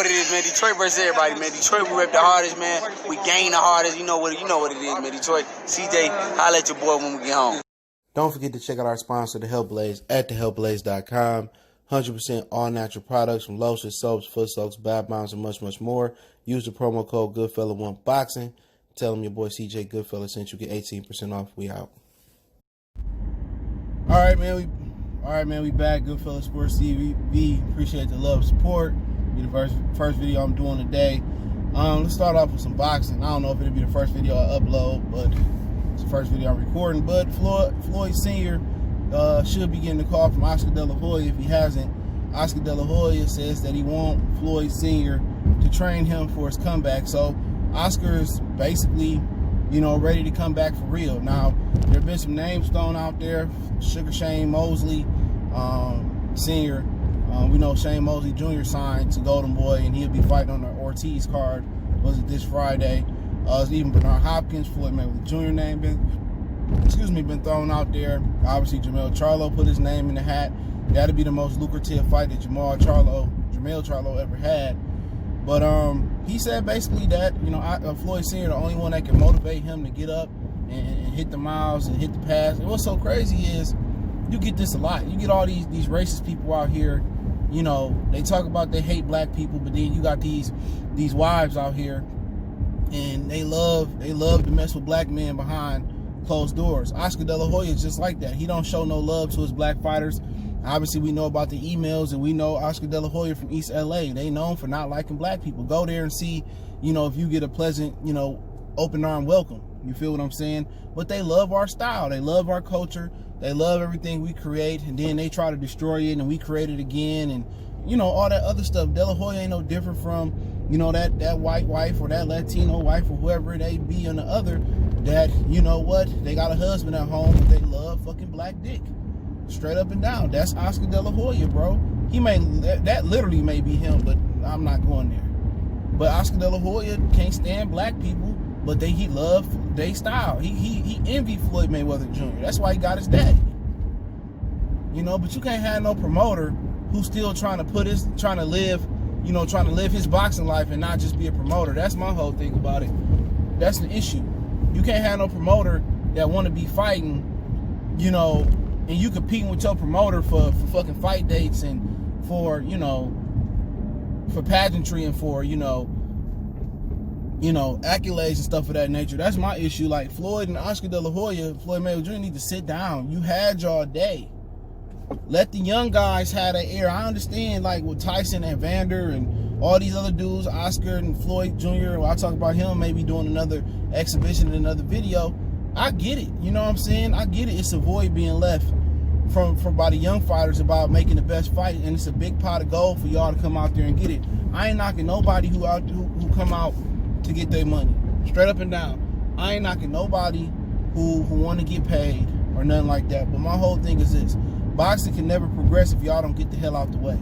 what it is, man. Detroit versus everybody, man. Detroit, we rep the hardest, man. We gain the hardest. You know what it is, man. Detroit, CJ, holla at your boy when we get home. Don't forget to check out our sponsor, The Health Blaze, at thehealthblaze.com. 100% all natural products from lotions, soaps, foot soaks, bath bombs, and much, much more. Use the promo code Goodfella1Boxing. Tell them your boy CJ Goodfella sent you. Get 18% off. We out. All right, man. We back. Goodfella Sports TV. Appreciate the love and support. Be the first video I'm doing today. Let's start off with some boxing. I don't know if it'll be the first video I upload, but it's the first video I'm recording. But Floyd Sr. Should be getting a call from Oscar De La Hoya. If he hasn't, Oscar De La Hoya says that he wants Floyd Sr. to train him for his comeback. So Oscar is basically, ready to come back for real. Now, there have been some names thrown out there. Sugar Shane Mosley, Sr. We know Shane Mosley Jr. signed to Golden Boy, and he'll be fighting on the Ortiz card. Was it this Friday? It's even Bernard Hopkins, Floyd Mayweather Jr. name been thrown out there. Obviously, Charlo put his name in the hat. That'd be the most lucrative fight that Jermell Charlo ever had. But he said basically that Floyd Sr. the only one that can motivate him to get up and hit the miles and hit the pass. And what's so crazy is you get this a lot. You get all these racist people out here. They talk about they hate black people, but then you got these wives out here, and they love to mess with black men behind closed doors. Oscar De La Hoya is just like that. He don't show no love to his black fighters. Obviously, we know about the emails, and we know Oscar De La Hoya from East LA. They known for not liking black people. Go there and see, if you get a pleasant, open arm welcome. You feel what I'm saying? But they love our style. They love our culture. They love everything we create, and then they try to destroy it, and we create it again, and all that other stuff. De La Hoya ain't no different from that white wife or that Latino wife or whoever they be on the other. That they got a husband at home, but they love fucking black dick, straight up and down. That's Oscar De La Hoya, bro. That literally may be him, but I'm not going there. But Oscar De La Hoya can't stand black people, but he love their style. He envied Floyd Mayweather Jr. That's why he got his daddy. But you can't have no promoter who's still trying to live his boxing life and not just be a promoter. That's my whole thing about it. That's the issue. You can't have no promoter that want to be fighting, and you competing with your promoter for fucking fight dates and for pageantry and for accolades and stuff of that nature. That's my issue. Like Floyd and Oscar De La Hoya, Floyd Mayweather Jr. need to sit down. You had your day. Let the young guys have their air. I understand, like with Tyson and Vander and all these other dudes, Oscar and Floyd Jr. I'll talk about him maybe doing another exhibition in another video. I get it. You know what I'm saying? I get it. It's a void being left from by the young fighters about making the best fight, and it's a big pot of gold for y'all to come out there and get it. I ain't knocking nobody who come out to get their money, straight up and down. I ain't knocking nobody who want to get paid or nothing like that. But my whole thing is this: boxing can never progress if y'all don't get the hell out the way.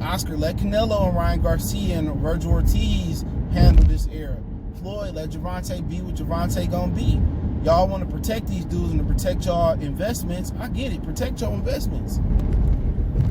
Oscar, let Canelo and Ryan Garcia and Virgil Ortiz handle this era. Floyd, let Gervonta be what Gervonta gonna be. Y'all want to protect these dudes and to protect y'all investments. I get it. Protect your investments.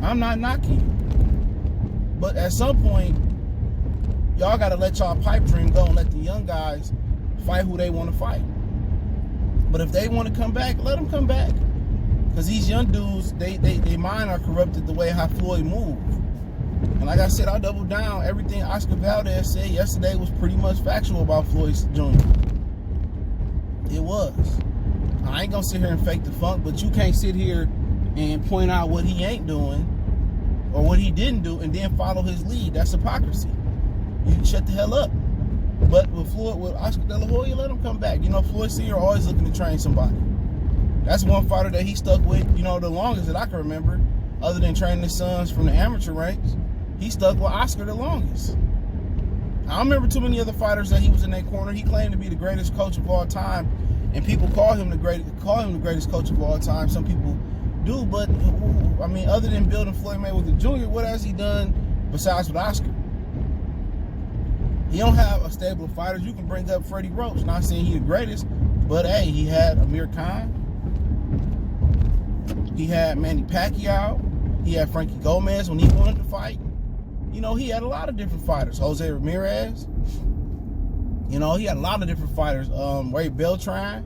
I'm not knocking you. But at some point, y'all got to let y'all pipe dream go and let the young guys fight who they want to fight. But if they want to come back, let them come back. Because these young dudes, they mind are corrupted the way how Floyd moved. And like I said, I double down. Everything Oscar Valdez said yesterday was pretty much factual about Floyd Jr. It was. I ain't gonna sit here and fake the funk, but you can't sit here and point out what he ain't doing or what he didn't do and then follow his lead. That's hypocrisy. You can shut the hell up. But with Oscar De La Hoya, let him come back. Floyd Sr. always looking to train somebody. That's one fighter that he stuck with, the longest that I can remember, other than training his sons from the amateur ranks. He stuck with Oscar the longest. I don't remember too many other fighters that he was in that corner. He claimed to be the greatest coach of all time, and people call him the greatest coach of all time. Some people do, but I mean, other than building Floyd Mayweather Jr., what has he done besides with Oscar? He don't have a stable of fighters. You can bring up Freddie Roach. Not saying he's the greatest, but hey, he had Amir Khan. He had Manny Pacquiao. He had Frankie Gomez when he wanted to fight. you know, he had a lot of different fighters. Jose Ramirez, you know, he had a lot of different fighters. Ray Beltran.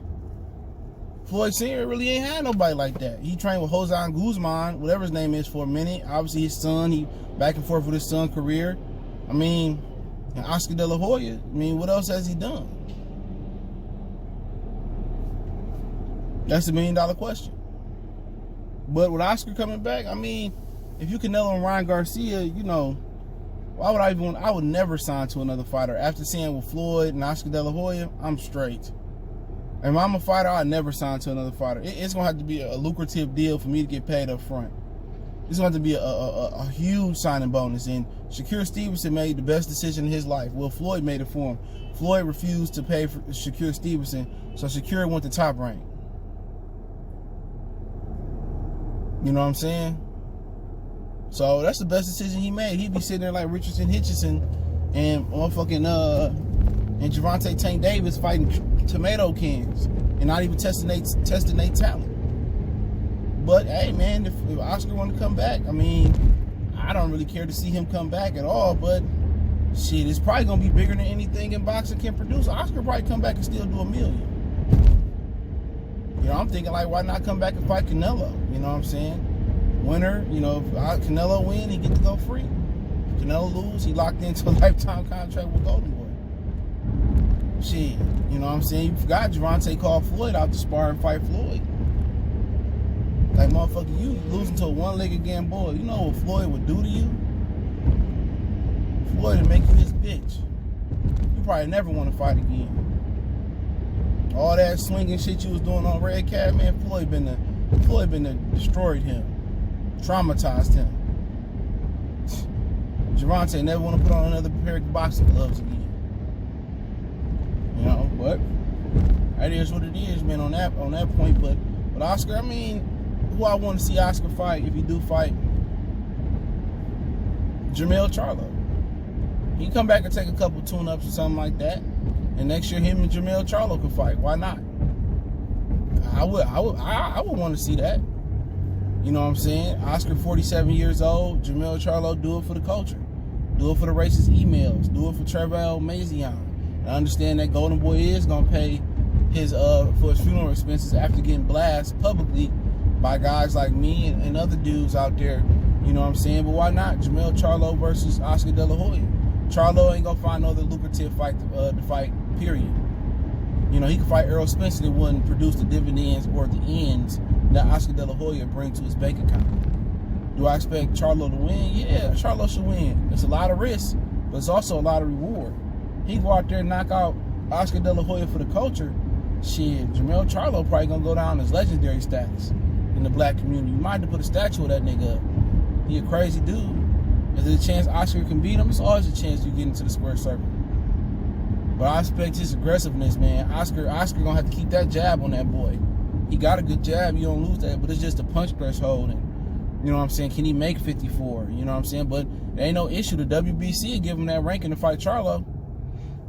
Floyd Sr. really ain't had nobody like that. He trained with Jose Guzman, whatever his name is, for a minute. Obviously, his son, he back and forth with his son's career. I mean, and Oscar De La Hoya, I mean, what else has he done? That's the $1 million question. But with Oscar coming back, I mean, if you Canelo and Ryan Garcia, you know, why would I would never sign to another fighter. After seeing with Floyd and Oscar De La Hoya, I'm straight. If I'm a fighter, I'd never sign to another fighter. It's going to have to be a lucrative deal for me to get paid up front. It's going to have to be a huge signing bonus. And Shakur Stevenson made the best decision in his life. Well, Floyd made it for him. Floyd refused to pay for Shakur Stevenson, so Shakur went to Top Rank. You know what I'm saying? So that's the best decision he made. He'd be sitting there like Richardson Hitchison and motherfucking and Gervonta Tank Davis fighting tomato cans and not even testing their talent. But hey, man, if Oscar want to come back, I mean, I don't really care to see him come back at all. But shit, it's probably gonna be bigger than anything in boxing can produce. Oscar probably come back and still do $1 million. You know, I'm thinking like, why not come back and fight Canelo? You know what I'm saying? Winner, you know, if Canelo win, he get to go free. If Canelo lose, he locked into a lifetime contract with Golden Boy. Shit, you know what I'm saying? You forgot Gervonta called Floyd out to spar and fight Floyd. Like, motherfucker, you losing to a one-legged damn boy. You know what Floyd would do to you? Floyd would make you his bitch. You probably never want to fight again. All that swinging shit you was doing on Red Cat, man, Floyd been destroyed him. Traumatized him. Gervonta never want to put on another pair of boxing gloves again. You know, but that is what it is, man, on that point. But Oscar, I mean, who I want to see Oscar fight if he do fight? Jermell Charlo. He come back and take a couple tune-ups or something like that, and next year him and Jermell Charlo can fight. Why not? I would want to see that. You know what I'm saying? Oscar 47 years old, Jermell Charlo, do it for the culture. Do it for the racist emails. Do it for Trevor Mazion. I understand that Golden Boy is gonna pay his for his funeral expenses after getting blasted publicly by guys like me and other dudes out there. You know what I'm saying? But why not? Jermell Charlo versus Oscar De La Hoya. Charlo ain't gonna find no other lucrative fight to fight, period. You know, he could fight Errol Spencer that wouldn't produce the dividends or the ends that Oscar De La Hoya bring to his bank account. Do I expect Charlo to win? Yeah, Charlo should win. It's a lot of risk, but it's also a lot of reward. He go out there and knock out Oscar De La Hoya for the culture. Shit, Jermell Charlo probably gonna go down as legendary status in the black community. You might have to put a statue of that nigga up. He a crazy dude. Is there a chance Oscar can beat him? It's always a chance you get into the square circle. But I expect his aggressiveness, man. Oscar gonna have to keep that jab on that boy. He got a good jab, you don't lose that, but it's just a punch threshold. And you know what I'm saying? Can he make 54? You know what I'm saying? But there ain't no issue. The WBC will give him that ranking to fight Charlo.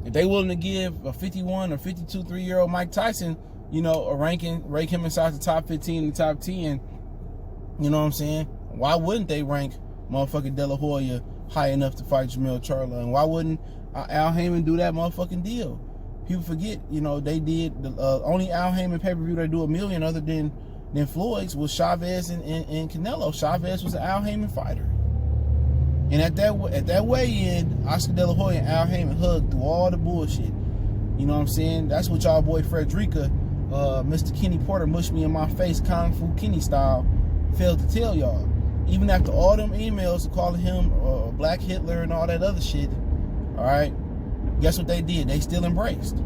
If they willing to give a 51 or 52, 3-year-old Mike Tyson, you know, a ranking, rank him inside the top 15 and the top 10, you know what I'm saying? Why wouldn't they rank motherfucking De La Hoya high enough to fight Jermell Charlo? And why wouldn't Al Heyman do that motherfucking deal? People forget, you know, they did the only Al Heyman pay-per-view that do $1 million other than Floyd's was Chavez and Canelo. Chavez was an Al Heyman fighter. And at that weigh-in, Oscar De La Hoya and Al Heyman hugged through all the bullshit. You know what I'm saying? That's what y'all boy Frederica, Mr. Kenny Porter, mushed me in my face, Kung Fu Kenny style, failed to tell y'all. Even after all them emails calling him Black Hitler and all that other shit, all right, guess what they did? They still embraced.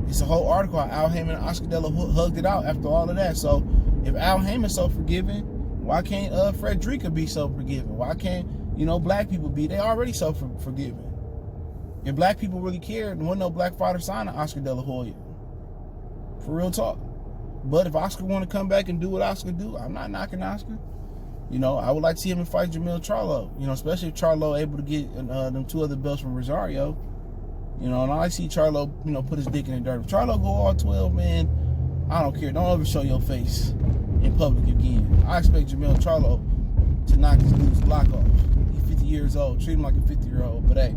It's a whole article how Al Heyman and Oscar De La Hoya hugged it out after all of that. So if Al Heyman's so forgiving, why can't Frederica be so forgiving? Why can't, you know, black people be? They already so forgiving. If black people really cared, there wasn't no black fighter signing Oscar De La Hoya. For real talk. But if Oscar want to come back and do what Oscar do, I'm not knocking Oscar. You know, I would like to see him fight Jermell Charlo. You know, especially if Charlo able to get them 2 other belts from Rosario. You know, and I see Charlo, you know, put his dick in the dirt. If Charlo go all 12, man, I don't care. Don't ever show your face in public again. I expect Jermell Charlo to knock this dude's block off. He's 50 years old. Treat him like a 50-year-old. But hey,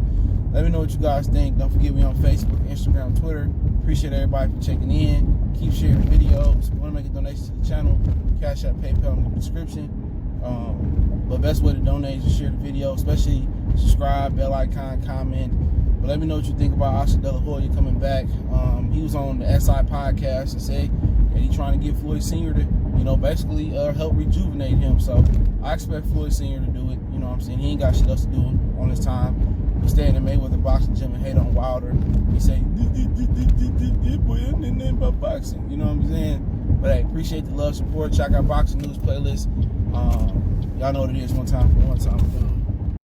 let me know what you guys think. Don't forget me on Facebook, Instagram, Twitter. Appreciate everybody for checking in. Keep sharing the videos. Want to make a donation to the channel? Cash App, PayPal in the description. But best way to donate is to share the video, especially subscribe, bell icon, comment. But let me know what you think about Oscar De La Hoya coming back. He was on the SI podcast and said that he's trying to get Floyd Sr. to, basically help rejuvenate him. So I expect Floyd Sr. to do it. You know what I'm saying? He ain't got shit else to do on his time. He stay in the Mayweather boxing gym and hate on Wilder. He say, boy, I ain't nothing about boxing. You know what I'm saying? But hey, appreciate the love, support. Check out Boxing News playlist. Y'all know what it is. One time for one time.